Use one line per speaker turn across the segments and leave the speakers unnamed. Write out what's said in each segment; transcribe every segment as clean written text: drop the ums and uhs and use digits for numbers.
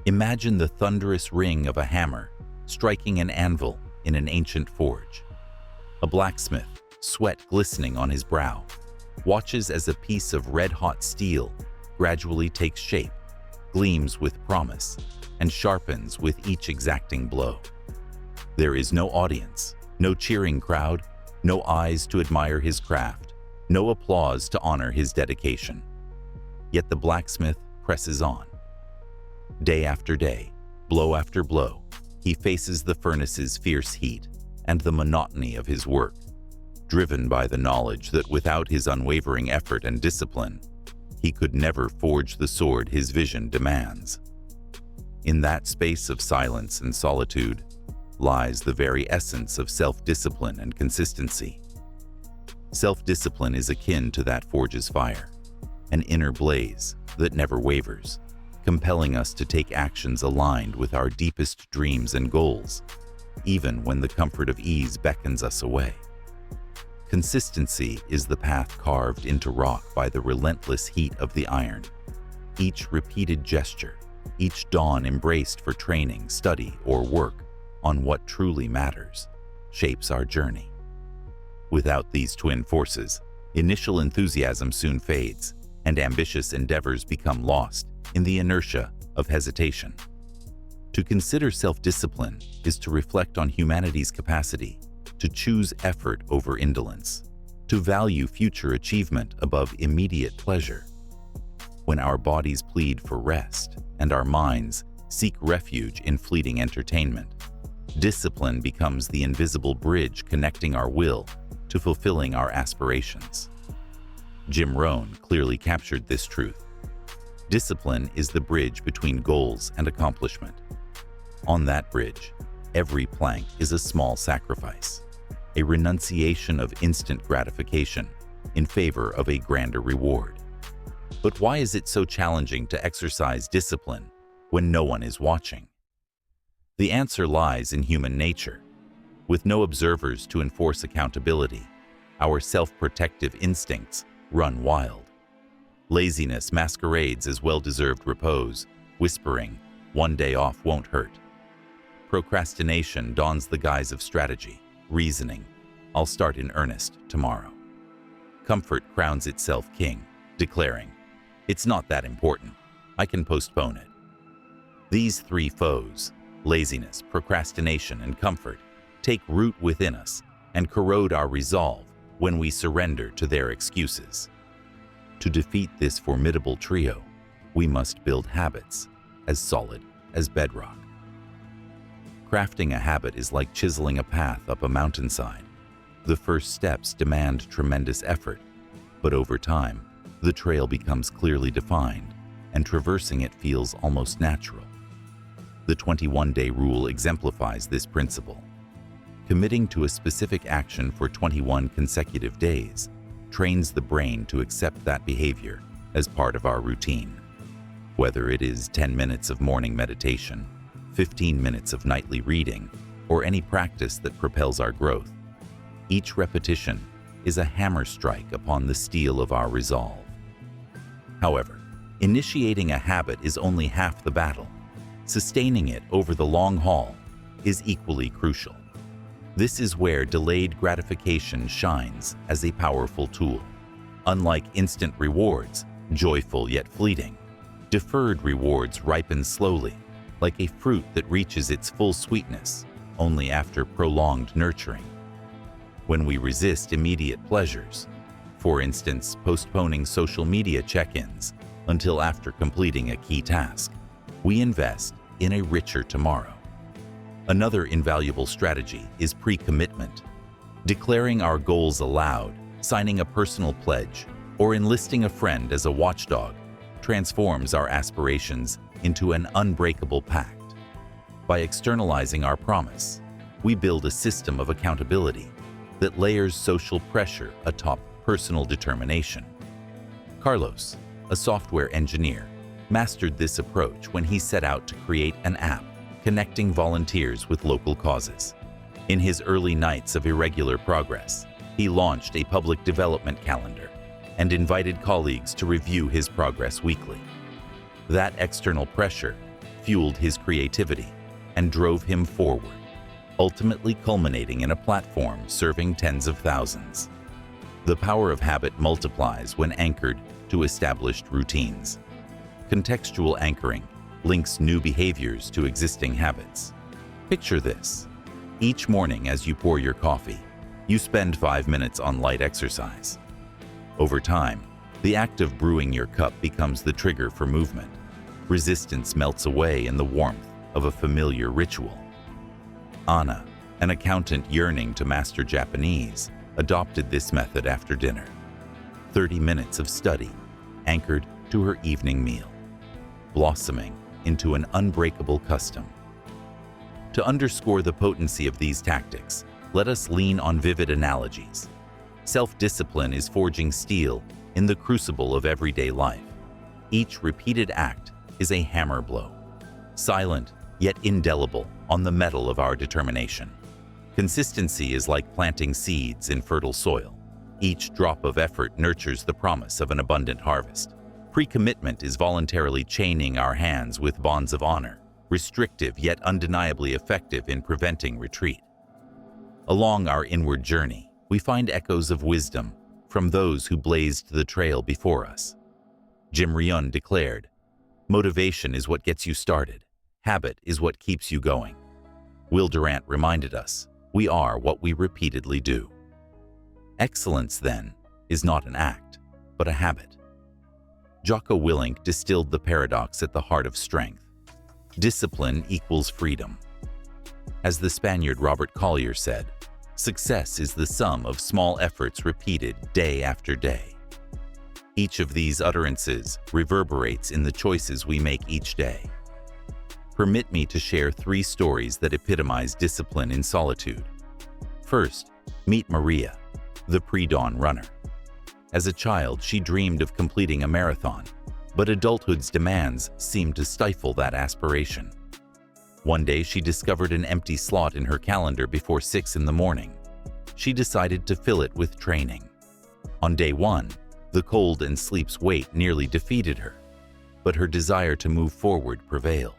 Imagine the thunderous ring of a hammer striking an anvil in an ancient forge. A blacksmith, sweat glistening on his brow, watches as a piece of red-hot steel gradually takes shape, gleams with promise, and sharpens with each exacting blow. There is no audience, no cheering crowd, no eyes to admire his craft, no applause to honor his dedication. Yet the blacksmith presses on. Day after day, blow after blow, he faces the furnace's fierce heat and the monotony of his work, driven by the knowledge that without his unwavering effort and discipline, he could never forge the sword his vision demands. In that space of silence and solitude lies the very essence of self-discipline and consistency. Self-discipline is akin to that forge's fire, an inner blaze that never wavers, compelling us to take actions aligned with our deepest dreams and goals, even when the comfort of ease beckons us away. Consistency is the path carved into rock by the relentless heat of the iron. Each repeated gesture, each dawn embraced for training, study, or work on what truly matters, shapes our journey. Without these twin forces, initial enthusiasm soon fades, and ambitious endeavors become lost in the inertia of hesitation. To consider self-discipline is to reflect on humanity's capacity to choose effort over indolence, to value future achievement above immediate pleasure. When our bodies plead for rest and our minds seek refuge in fleeting entertainment, discipline becomes the invisible bridge connecting our will to fulfilling our aspirations. Jim Rohn clearly captured this truth. Discipline is the bridge between goals and accomplishment. On that bridge, every plank is a small sacrifice, a renunciation of instant gratification in favor of a grander reward. But why is it so challenging to exercise discipline when no one is watching? The answer lies in human nature. With no observers to enforce accountability, our self-protective instincts run wild. Laziness masquerades as well-deserved repose, whispering, "One day off won't hurt." Procrastination dons the guise of strategy, reasoning, "I'll start in earnest tomorrow." Comfort crowns itself king, declaring, "It's not that important. I can postpone it." These three foes, laziness, procrastination, and comfort, take root within us and corrode our resolve when we surrender to their excuses. To defeat this formidable trio, we must build habits as solid as bedrock. Crafting a habit is like chiseling a path up a mountainside. The first steps demand tremendous effort, but over time, the trail becomes clearly defined, and traversing it feels almost natural. The 21-day rule exemplifies this principle. Committing to a specific action for 21 consecutive days trains the brain to accept that behavior as part of our routine. Whether it is 10 minutes of morning meditation, 15 minutes of nightly reading, or any practice that propels our growth, each repetition is a hammer strike upon the steel of our resolve. However, initiating a habit is only half the battle. Sustaining it over the long haul is equally crucial. This is where delayed gratification shines as a powerful tool. Unlike instant rewards, joyful yet fleeting, deferred rewards ripen slowly, like a fruit that reaches its full sweetness only after prolonged nurturing. When we resist immediate pleasures, for instance, postponing social media check-ins until after completing a key task, we invest in a richer tomorrow. Another invaluable strategy is pre-commitment. Declaring our goals aloud, signing a personal pledge, or enlisting a friend as a watchdog transforms our aspirations into an unbreakable pact. By externalizing our promise, we build a system of accountability that layers social pressure atop personal determination. Carlos, a software engineer, mastered this approach when he set out to create an app connecting volunteers with local causes. In his early nights of irregular progress, he launched a public development calendar and invited colleagues to review his progress weekly. That external pressure fueled his creativity and drove him forward, ultimately culminating in a platform serving tens of thousands. The power of habit multiplies when anchored to established routines. Contextual anchoring links new behaviors to existing habits. Picture this. Each morning as you pour your coffee, you spend 5 minutes on light exercise. Over time, the act of brewing your cup becomes the trigger for movement. Resistance melts away in the warmth of a familiar ritual. Anna, an accountant yearning to master Japanese, adopted this method after dinner. 30 minutes of study, anchored to her evening meal, blossoming into an unbreakable custom. To underscore the potency of these tactics, let us lean on vivid analogies. Self-discipline is forging steel in the crucible of everyday life. Each repeated act is a hammer blow, silent yet indelible on the metal of our determination. Consistency is like planting seeds in fertile soil. Each drop of effort nurtures the promise of an abundant harvest. Pre-commitment is voluntarily chaining our hands with bonds of honor, restrictive yet undeniably effective in preventing retreat. Along our inward journey, we find echoes of wisdom from those who blazed the trail before us. Jim Rohn declared, "Motivation is what gets you started. Habit is what keeps you going." Will Durant reminded us, "We are what we repeatedly do." Excellence, then, is not an act, but a habit. Jocko Willink distilled the paradox at the heart of strength. Discipline equals freedom. As the Spaniard Robert Collier said, success is the sum of small efforts repeated day after day. Each of these utterances reverberates in the choices we make each day. Permit me to share 3 stories that epitomize discipline in solitude. First, meet Maria, the pre-dawn runner. As a child, she dreamed of completing a marathon, but adulthood's demands seemed to stifle that aspiration. One day, she discovered an empty slot in her calendar before 6 in the morning. She decided to fill it with training. On day 1, the cold and sleep's weight nearly defeated her, but her desire to move forward prevailed.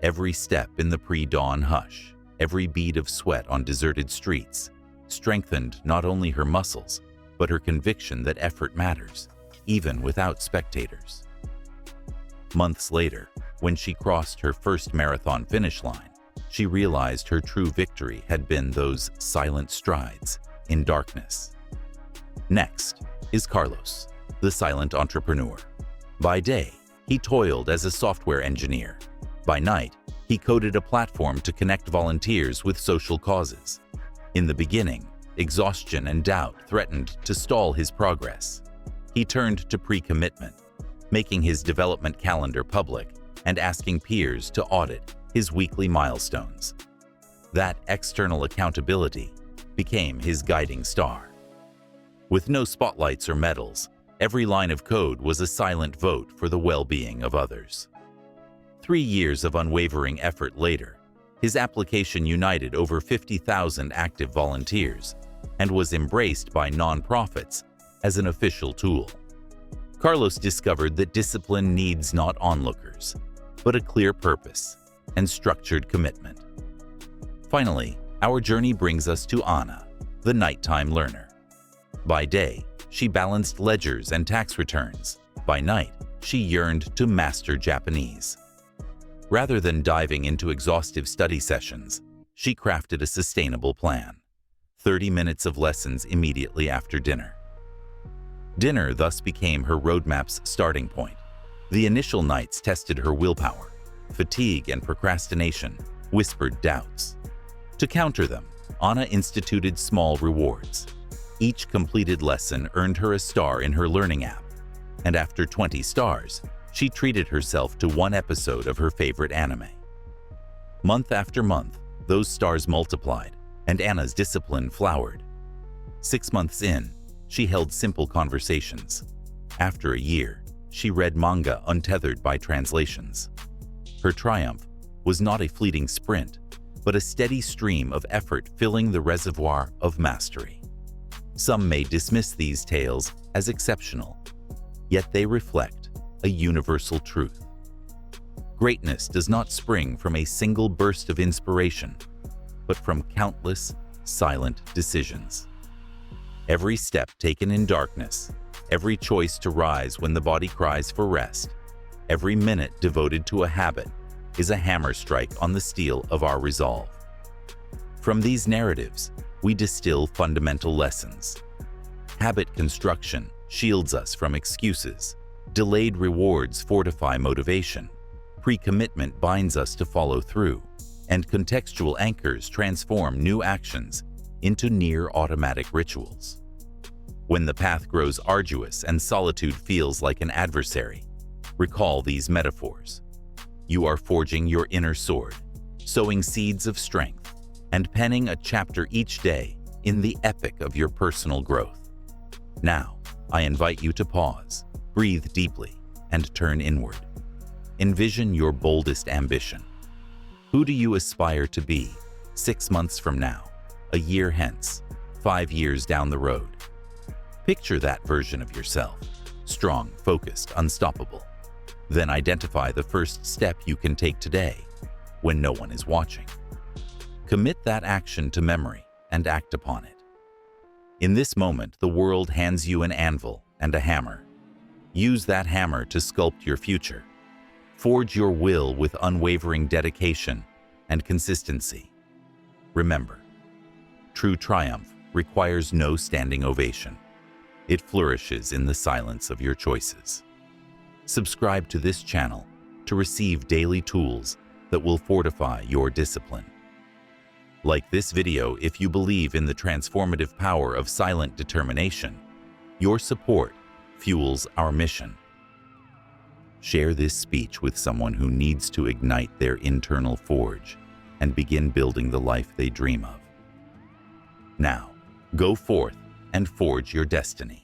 Every step in the pre-dawn hush, every bead of sweat on deserted streets, strengthened not only her muscles, but her conviction that effort matters, even without spectators. Months later, when she crossed her first marathon finish line, she realized her true victory had been those silent strides in darkness. Next is Carlos, the silent entrepreneur. By day, he toiled as a software engineer. By night, he coded a platform to connect volunteers with social causes. In the beginning, exhaustion and doubt threatened to stall his progress. He turned to pre-commitment, making his development calendar public and asking peers to audit his weekly milestones. That external accountability became his guiding star. With no spotlights or medals, every line of code was a silent vote for the well-being of others. 3 years of unwavering effort later, his application united over 50,000 active volunteers and was embraced by nonprofits as an official tool. Carlos discovered that discipline needs not onlookers, but a clear purpose and structured commitment. Finally, our journey brings us to Anna, the nighttime learner. By day, she balanced ledgers and tax returns. By night, she yearned to master Japanese. Rather than diving into exhaustive study sessions, she crafted a sustainable plan. 30 minutes of lessons immediately after dinner. Dinner thus became her roadmap's starting point. The initial nights tested her willpower. Fatigue and procrastination whispered doubts. To counter them, Anna instituted small rewards. Each completed lesson earned her a star in her learning app, and after 20 stars, she treated herself to 1 episode of her favorite anime. Month after month, those stars multiplied, and Anna's discipline flowered. 6 months in, she held simple conversations. After a year, she read manga untethered by translations. Her triumph was not a fleeting sprint, but a steady stream of effort filling the reservoir of mastery. Some may dismiss these tales as exceptional, yet they reflect a universal truth. Greatness does not spring from a single burst of inspiration, but from countless, silent decisions. Every step taken in darkness, every choice to rise when the body cries for rest, every minute devoted to a habit is a hammer strike on the steel of our resolve. From these narratives, we distill fundamental lessons. Habit construction shields us from excuses. Delayed rewards fortify motivation. Pre-commitment binds us to follow through, and contextual anchors transform new actions into near-automatic rituals. When the path grows arduous and solitude feels like an adversary, recall these metaphors. You are forging your inner sword, sowing seeds of strength, and penning a chapter each day in the epic of your personal growth. Now, I invite you to pause, breathe deeply, and turn inward. Envision your boldest ambition. Who do you aspire to be 6 months from now, a year hence, 5 years down the road? Picture that version of yourself, strong, focused, unstoppable. Then identify the first step you can take today, when no one is watching. Commit that action to memory and act upon it. In this moment, the world hands you an anvil and a hammer. Use that hammer to sculpt your future. Forge your will with unwavering dedication and consistency. Remember, true triumph requires no standing ovation. It flourishes in the silence of your choices. Subscribe to this channel to receive daily tools that will fortify your discipline. Like this video if you believe in the transformative power of silent determination. Your support fuels our mission. Share this speech with someone who needs to ignite their internal forge and begin building the life they dream of. Now, go forth and forge your destiny.